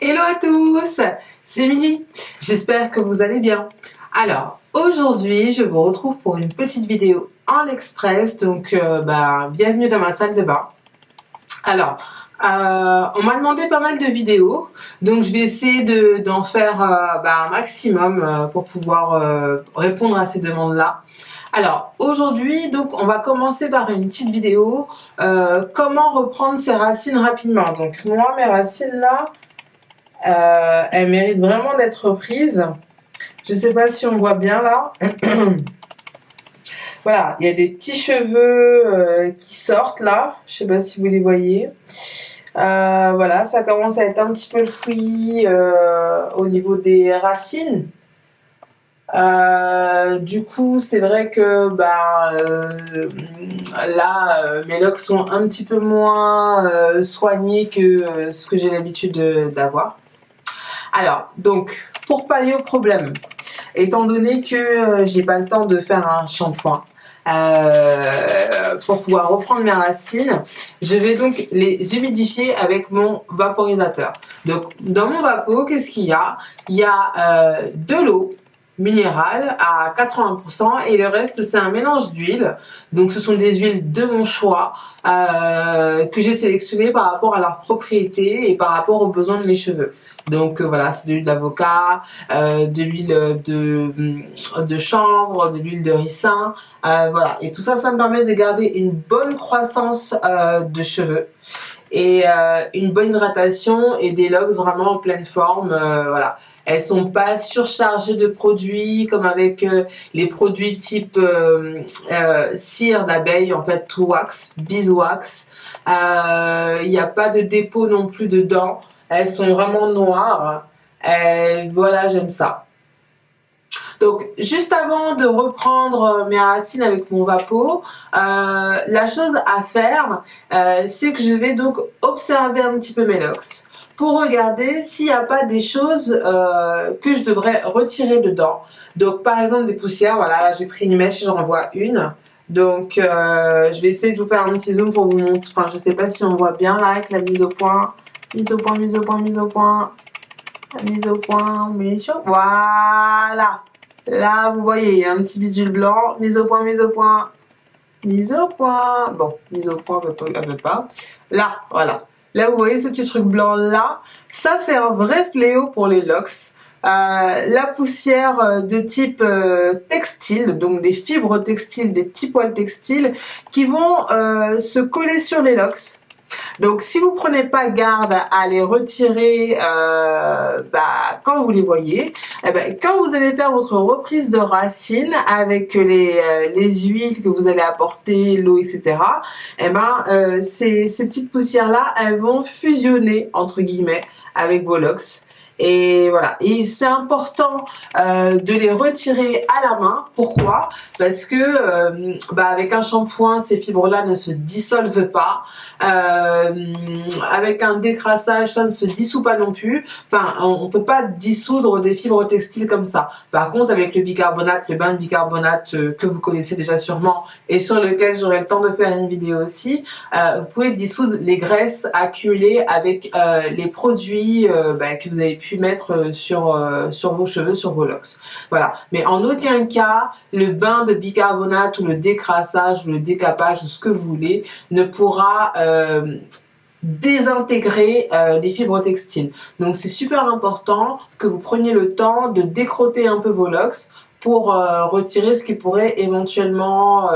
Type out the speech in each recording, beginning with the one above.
Hello à tous, c'est Émilie, j'espère que vous allez bien. Alors, aujourd'hui, je vous retrouve pour une petite vidéo en express, donc bienvenue dans ma salle de bain. Alors, on m'a demandé pas mal de vidéos, donc je vais essayer d'en faire un maximum pour pouvoir répondre à ces demandes-là. Alors, aujourd'hui, donc, on va commencer par une petite vidéo, comment reprendre ses racines rapidement. Donc, moi, mes racines là, elle mérite vraiment d'être reprise. Je ne sais pas si on voit bien là. Voilà, il y a des petits cheveux qui sortent là. Je ne sais pas si vous les voyez. Voilà, ça commence à être un petit peu le fouillis au niveau des racines. Du coup, c'est vrai que là, mes locks sont un petit peu moins soignés que ce que j'ai l'habitude d'avoir. Alors, donc, pour pallier au problème, étant donné que j'ai pas le temps de faire un shampoing pour pouvoir reprendre mes racines, je vais donc les humidifier avec mon vaporisateur. Donc, dans mon vapo, qu'est-ce qu'il y a? Il y a de l'eau minérale à 80% et le reste c'est un mélange d'huiles. Donc ce sont des huiles de mon choix que j'ai sélectionnées par rapport à leurs propriétés et par rapport aux besoins de mes cheveux. Donc voilà, c'est de l'huile d'avocat, de l'huile de chanvre, de l'huile de ricin, voilà. Et tout ça, ça me permet de garder une bonne croissance de cheveux et une bonne hydratation et des locks vraiment en pleine forme, voilà. Elles sont pas surchargées de produits comme avec les produits type cire d'abeille, en fait, tout wax, beeswax. Il n'y a pas de dépôt non plus dedans. Elles sont vraiment noires. Et voilà, j'aime ça. Donc, juste avant de reprendre mes racines avec mon vapo, la chose à faire, c'est que je vais donc observer un petit peu mes locks pour regarder s'il n'y a pas des choses que je devrais retirer dedans. Donc, par exemple, des poussières. Voilà, j'ai pris une mèche et j'en vois une. Donc, je vais essayer de vous faire un petit zoom pour vous montrer. Enfin, je ne sais pas si on voit bien là avec la mise au point. Mise au point, mise au point, mise au point. Mise au point, mise au point. Voilà. Là, vous voyez, il y a un petit bidule blanc. Mise au point, mise au point. Mise au point. Bon, mise au point, elle veut pas. Là, voilà. Là, vous voyez ce petit truc blanc là. Ça, c'est un vrai fléau pour les locks. La poussière de type textile, donc des fibres textiles, des petits poils textiles qui vont se coller sur les locks. Donc, si vous prenez pas garde à les retirer quand vous les voyez, quand vous allez faire votre reprise de racines avec les huiles que vous allez apporter, l'eau, etc., ces petites poussières-là, elles vont fusionner, entre guillemets, avec vos locks. Et voilà, et c'est important de les retirer à la main. Pourquoi? Parce que avec un shampoing, ces fibres-là ne se dissolvent pas. Avec un décrassage, ça ne se dissout pas non plus. Enfin, on peut pas dissoudre des fibres textiles comme ça. Par contre, avec le bicarbonate, le bain de bicarbonate que vous connaissez déjà sûrement et sur lequel j'aurai le temps de faire une vidéo aussi, vous pouvez dissoudre les graisses accumulées avec les produits que vous avez pu mettre sur vos cheveux, sur vos locks. Voilà. Mais en aucun cas, le bain de bicarbonate ou le décrassage ou le décapage ou ce que vous voulez ne pourra désintégrer les fibres textiles. Donc c'est super important que vous preniez le temps de décrotter un peu vos locks pour retirer ce qui pourrait éventuellement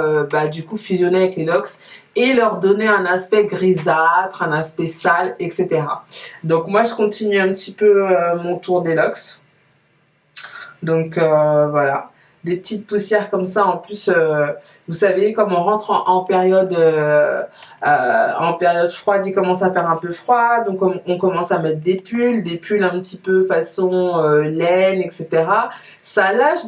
du coup fusionner avec les locks et leur donner un aspect grisâtre, un aspect sale, etc. Donc moi je continue un petit peu mon tour des locks. Donc voilà, des petites poussières comme ça. En plus, vous savez, comme on rentre en période froide, il commence à faire un peu froid, donc on commence à mettre des pulls un petit peu façon laine, etc. Ça lâche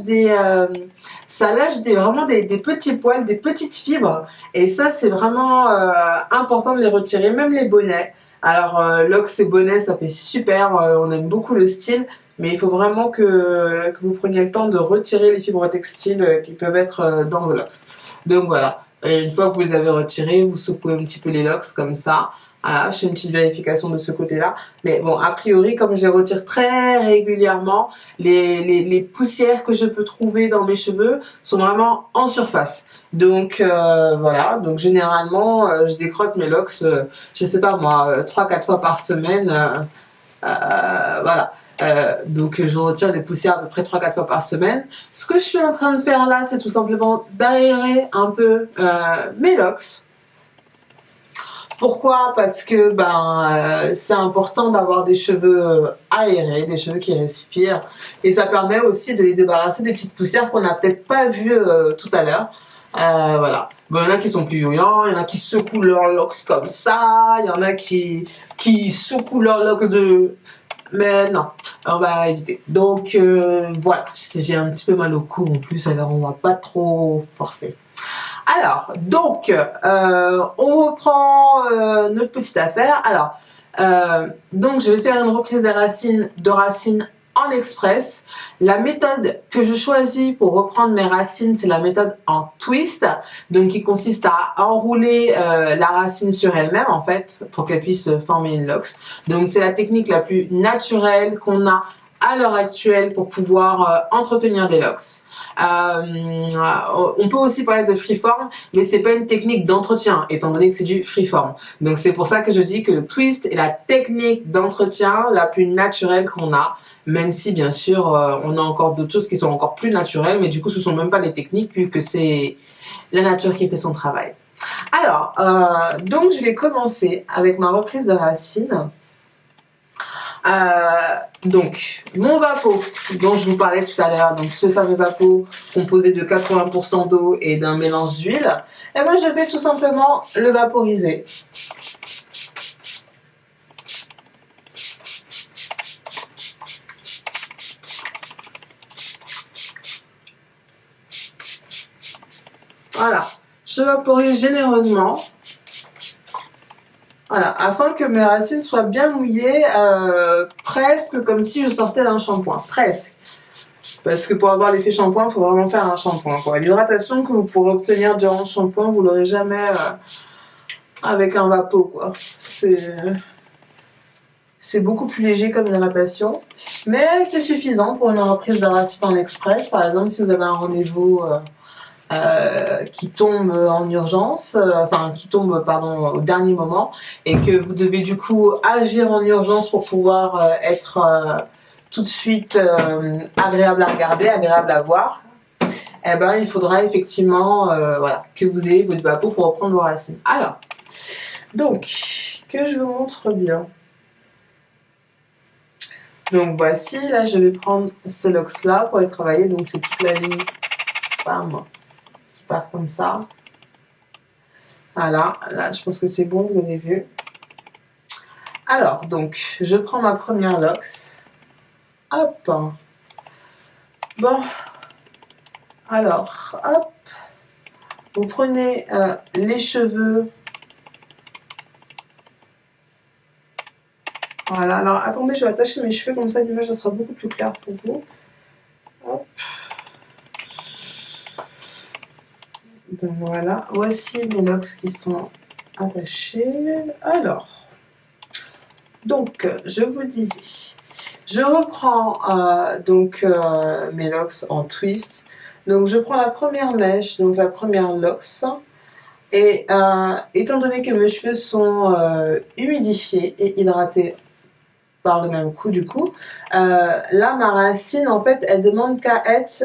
vraiment des petits poils, des petites fibres, et ça c'est vraiment important de les retirer, même les bonnets. Alors locks et bonnets, ça fait super, on aime beaucoup le style. Mais il faut vraiment que vous preniez le temps de retirer les fibres textiles qui peuvent être dans vos locks. Donc voilà, et une fois que vous les avez retirés, vous secouez un petit peu les locks comme ça. Voilà, je fais une petite vérification de ce côté-là. Mais bon, a priori, comme je les retire très régulièrement, les poussières que je peux trouver dans mes cheveux sont vraiment en surface. Donc voilà, donc généralement, je décrotte mes locks, je sais pas moi, 3-4 fois par semaine. Voilà. Donc je retire des poussières à peu près 3-4 fois par semaine. Ce que je suis en train de faire là, c'est tout simplement d'aérer un peu mes locks. Pourquoi? Parce que c'est important d'avoir des cheveux aérés, des cheveux qui respirent. Et ça permet aussi de les débarrasser des petites poussières qu'on n'a peut-être pas vues tout à l'heure. Voilà. Bon, il y en a qui sont plus violents, il y en a qui secouent leurs locks comme ça, il y en a qui secouent leurs locks de... Mais non, on va éviter. Donc voilà, j'ai un petit peu mal au cou en plus, alors on va pas trop forcer. Alors, donc, on reprend notre petite affaire. Alors, donc je vais faire une reprise des racines en express. La méthode que je choisis pour reprendre mes racines, c'est la méthode en twist, donc qui consiste à enrouler la racine sur elle-même en fait, pour qu'elle puisse former une locks. Donc c'est la technique la plus naturelle qu'on a à l'heure actuelle pour pouvoir entretenir des locks. On peut aussi parler de freeform, mais c'est pas une technique d'entretien, étant donné que c'est du freeform. Donc c'est pour ça que je dis que le twist est la technique d'entretien la plus naturelle qu'on a, même si bien sûr on a encore d'autres choses qui sont encore plus naturelles, mais du coup ce sont même pas des techniques puisque c'est la nature qui fait son travail. Alors, donc je vais commencer avec ma reprise de racines. Donc mon vapeau dont je vous parlais tout à l'heure, donc ce fameux vapeau composé de 80% d'eau et d'un mélange d'huile, et moi je vais tout simplement le vaporiser. Voilà, je vaporise généreusement. Voilà, afin que mes racines soient bien mouillées, presque comme si je sortais d'un shampoing, presque. Parce que pour avoir l'effet shampoing, il faut vraiment faire un shampoing. L'hydratation que vous pourrez obtenir durant le shampoing, vous l'aurez jamais avec un vapeau, quoi. C'est beaucoup plus léger comme hydratation, mais c'est suffisant pour une reprise de racines en express. Par exemple, si vous avez un rendez-vous qui tombe en urgence, qui tombe au dernier moment, et que vous devez du coup agir en urgence pour pouvoir être tout de suite agréable à regarder, agréable à voir, eh ben il faudra effectivement voilà, que vous ayez votre vapeau pour reprendre vos racines. Alors, donc, que je vous montre bien. Donc voici, là je vais prendre ce lox là pour y travailler, donc c'est toute la ligne, bam, qui part comme ça. Voilà, là je pense que c'est bon, vous avez vu. Alors, donc, je prends ma première lox. Hop. Bon. Alors, hop. Vous prenez les cheveux. Voilà, alors attendez, je vais attacher mes cheveux, comme ça l'image sera beaucoup plus claire pour vous. Hop. Donc voilà, voici mes locks qui sont attachés. Alors, donc je vous disais, je reprends mes locks en twist. Donc je prends la première mèche, donc la première locks. Et étant donné que mes cheveux sont humidifiés et hydratés par le même coup, du coup, là ma racine en fait elle demande qu'à être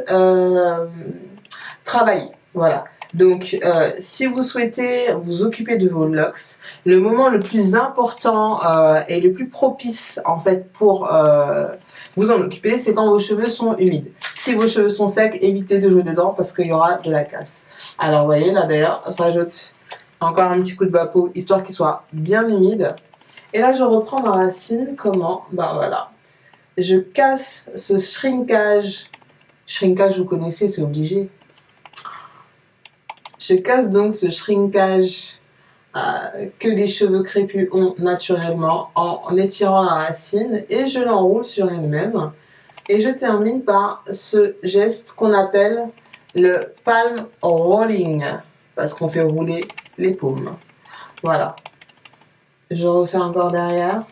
travaillée. Voilà. Donc, si vous souhaitez vous occuper de vos locks, le moment le plus important et le plus propice en fait pour vous en occuper, c'est quand vos cheveux sont humides. Si vos cheveux sont secs, évitez de jouer dedans parce qu'il y aura de la casse. Alors, vous voyez là d'ailleurs, je rajoute encore un petit coup de vapeau histoire qu'il soit bien humide. Et là, je reprends ma racine. Comment? Ben voilà. Je casse ce shrinkage. Shrinkage, vous connaissez, c'est obligé. Je casse donc ce shrinkage que les cheveux crépus ont naturellement en étirant la racine et je l'enroule sur elle-même. Et je termine par ce geste qu'on appelle le palm rolling parce qu'on fait rouler les paumes. Voilà. Je refais encore derrière.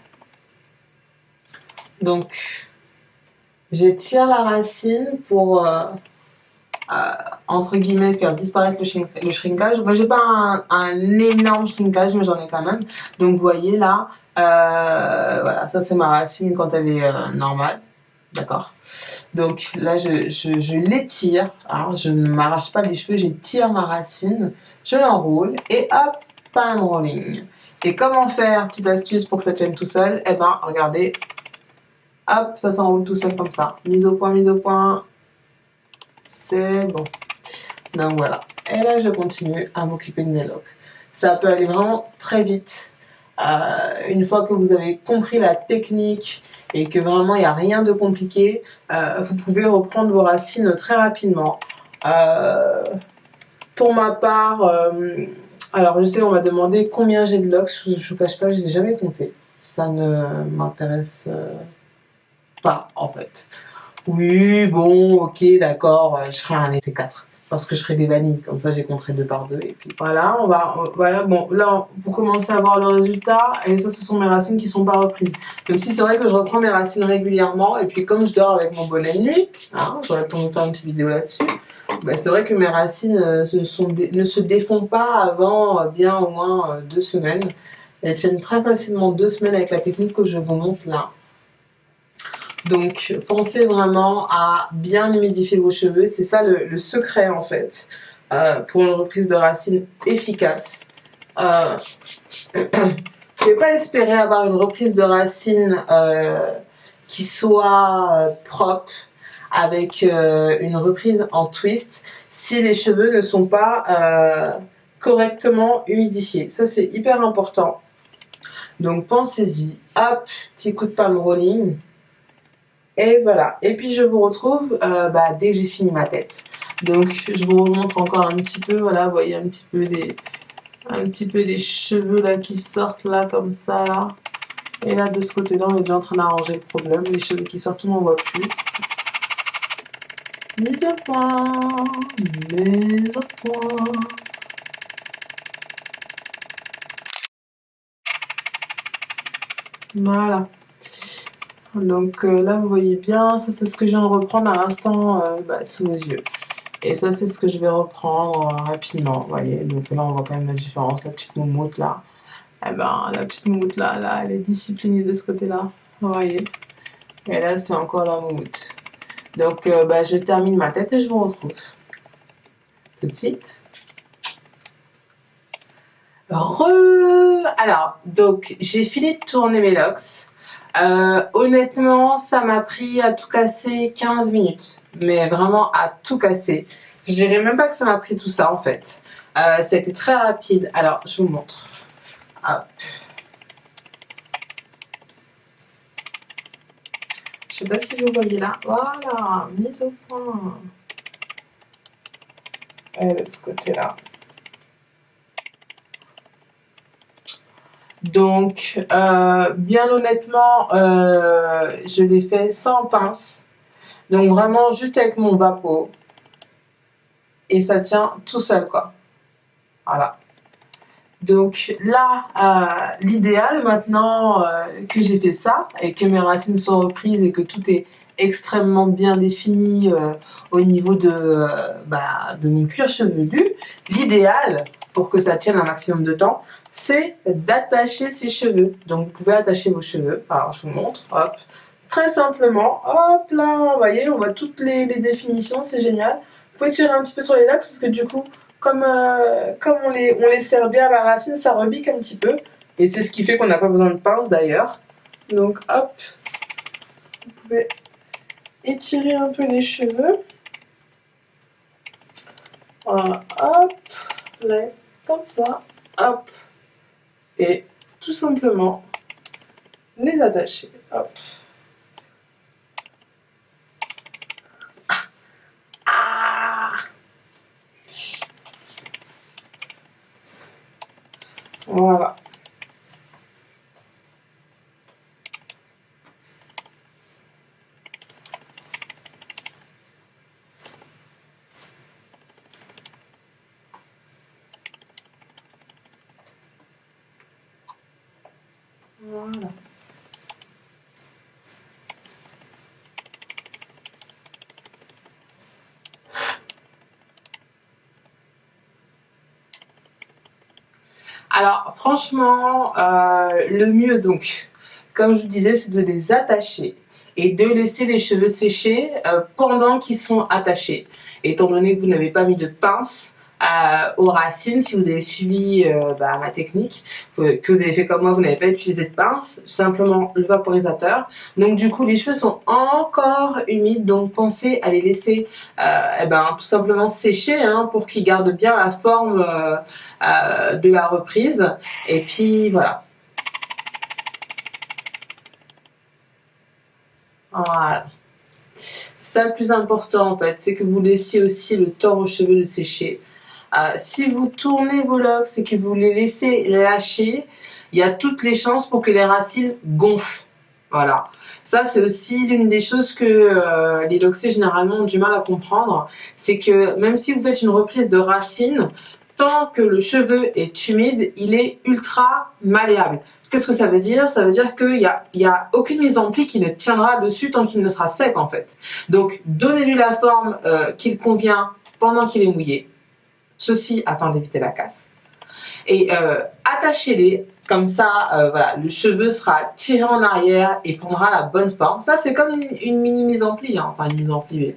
Donc, j'étire la racine pour, entre guillemets, faire disparaître le shrinkage. Moi, j'ai pas un énorme shrinkage, mais j'en ai quand même. Donc, vous voyez là, voilà, ça c'est ma racine quand elle est normale. D'accord. Donc là, je l'étire. Hein, je ne m'arrache pas les cheveux, j'étire ma racine, je l'enroule et hop, palm rolling. Et comment faire, petite astuce pour que ça tienne tout seul? Eh ben, regardez, hop, ça s'enroule tout seul comme ça. Mise au point, c'est bon. Donc voilà. Et là, je continue à m'occuper de mes locks. Ça peut aller vraiment très vite. Une fois que vous avez compris la technique et que vraiment il n'y a rien de compliqué, vous pouvez reprendre vos racines très rapidement. Pour ma part, alors je sais, on m'a demandé combien j'ai de locks. Je ne vous cache pas, je ne les ai jamais comptés. Ça ne m'intéresse pas en fait. Oui, bon, ok, d'accord, je ferai un essai 4 parce que je ferai des vanilles, comme ça j'ai compté 2 par 2 et puis voilà, voilà, bon, là vous commencez à voir le résultat et ça ce sont mes racines qui sont pas reprises. Même si c'est vrai que je reprends mes racines régulièrement et puis comme je dors avec mon bonnet de nuit, hein, j'aurais le temps de faire une petite vidéo là-dessus, bah, c'est vrai que mes racines ne se défont pas avant bien au moins 2 semaines. Elles tiennent très facilement 2 semaines avec la technique que je vous montre là. Donc, pensez vraiment à bien humidifier vos cheveux. C'est ça le secret, en fait, pour une reprise de racines efficace. Je ne vais pas espérer avoir une reprise de racines qui soit propre, avec une reprise en twist, si les cheveux ne sont pas correctement humidifiés. Ça, c'est hyper important. Donc, pensez-y. Hop, petit coup de palm rolling. Et voilà. Et puis je vous retrouve dès que j'ai fini ma tête. Donc je vous remontre encore un petit peu. Voilà, vous voyez un petit peu des cheveux là qui sortent là comme ça là. Et là de ce côté-là, on est déjà en train d'arranger le problème. Les cheveux qui sortent, on n'en voit plus. Mise au point, mise au point. Voilà. Donc là, vous voyez bien, ça c'est ce que je viens de reprendre à l'instant sous vos yeux. Et ça, c'est ce que je vais reprendre rapidement, vous voyez. Donc là, on voit quand même la différence. La petite moumoute là, eh ben, la petite moumoute là, elle est disciplinée de ce côté-là, vous voyez. Et là, c'est encore la moumoute. Donc, je termine ma tête et je vous retrouve tout de suite. Alors, donc, j'ai fini de tourner mes locks. Honnêtement, ça m'a pris à tout casser 15 minutes. Mais vraiment à tout casser. Je dirais même pas que ça m'a pris tout ça en fait. Ça a été très rapide. Alors, je vous montre. Hop. Je sais pas si vous voyez là. Voilà, mise au point. Et de ce côté-là. Donc, bien honnêtement, je l'ai fait sans pince. Donc vraiment juste avec mon vapeau. Et ça tient tout seul quoi. Voilà. Donc là, l'idéal maintenant que j'ai fait ça et que mes racines sont reprises et que tout est extrêmement bien défini au niveau de mon cuir chevelu, l'idéal pour que ça tienne un maximum de temps, c'est d'attacher ses cheveux. Donc vous pouvez attacher vos cheveux. Alors je vous montre, hop, très simplement, hop là, vous voyez, on voit toutes les définitions, c'est génial. Vous pouvez tirer un petit peu sur les lacs parce que du coup, comme on les serre bien à la racine, ça rebique un petit peu. Et c'est ce qui fait qu'on n'a pas besoin de pince d'ailleurs. Donc hop, vous pouvez étirer un peu les cheveux. Voilà, hop, là, comme ça, hop. Et tout simplement, les attacher, hop. Ah, voilà. Alors franchement, le mieux donc, comme je vous disais, c'est de les attacher et de laisser les cheveux sécher pendant qu'ils sont attachés. Étant donné que vous n'avez pas mis de pince aux racines, si vous avez suivi ma technique, que vous avez fait comme moi, vous n'avez pas utilisé de pince, simplement le vaporisateur. Donc du coup, les cheveux sont encore humides, donc pensez à les laisser tout simplement sécher pour qu'ils gardent bien la forme de la reprise. Et puis voilà. Voilà. C'est ça le plus important en fait, c'est que vous laissiez aussi le temps aux cheveux de sécher. Si vous tournez vos locks et que vous les laissez lâcher, il y a toutes les chances pour que les racines gonflent. Voilà. Ça, c'est aussi l'une des choses que les loxés généralement ont du mal à comprendre. C'est que même si vous faites une reprise de racines, tant que le cheveu est humide, il est ultra malléable. Qu'est-ce que ça veut dire? Ça veut dire qu'il y a aucune mise en pli qui ne tiendra dessus tant qu'il ne sera sec en fait. Donc, donnez-lui la forme qu'il convient pendant qu'il est mouillé. Ceci afin d'éviter la casse. Et attachez-les, comme ça, voilà, le cheveu sera tiré en arrière et prendra la bonne forme. Ça, c'est comme une mini mise en pli, enfin une mise en pli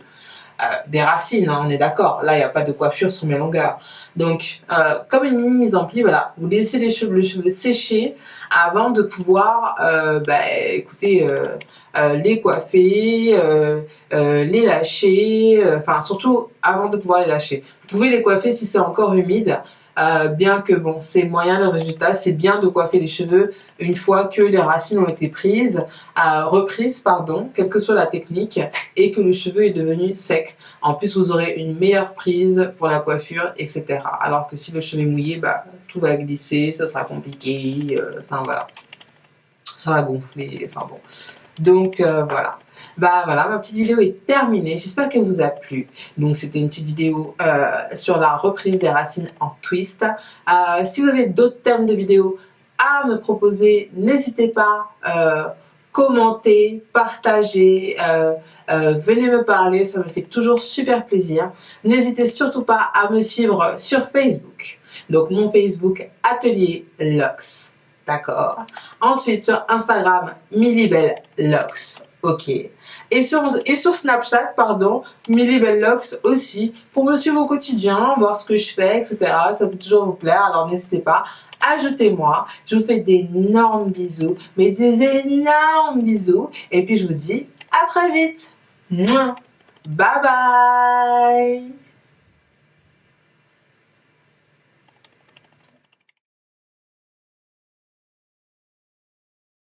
des racines, on est d'accord. Là, il n'y a pas de coiffure sur mes longueurs. Donc, comme une mini mise en pli, voilà, vous laissez le cheveu sécher avant de pouvoir, les coiffer, les lâcher, enfin surtout avant de pouvoir les lâcher. Vous pouvez les coiffer si c'est encore humide, bien que bon, c'est moyen le résultat, c'est bien de coiffer les cheveux une fois que les racines ont été reprises, quelle que soit la technique, et que le cheveu est devenu sec. En plus, vous aurez une meilleure prise pour la coiffure, etc. Alors que si le cheveu est mouillé, tout va glisser, ça sera compliqué, voilà. Ça va gonfler, enfin bon. Donc voilà. Voilà, ma petite vidéo est terminée. J'espère qu'elle vous a plu. Donc c'était une petite vidéo sur la reprise des racines en twist. Si vous avez d'autres thèmes de vidéos à me proposer, n'hésitez pas. Commentez, partagez, venez me parler, ça me fait toujours super plaisir. N'hésitez surtout pas à me suivre sur Facebook. Donc mon Facebook Atelier Locks. D'accord. Ensuite, sur Instagram, MillyBelleLocks. Ok. Et sur Snapchat, MillyBelleLocks aussi, pour me suivre au quotidien, voir ce que je fais, etc. Ça peut toujours vous plaire, alors n'hésitez pas. Ajoutez-moi. Je vous fais d'énormes bisous, mais des énormes bisous. Et puis, je vous dis à très vite. Mouah. Bye bye.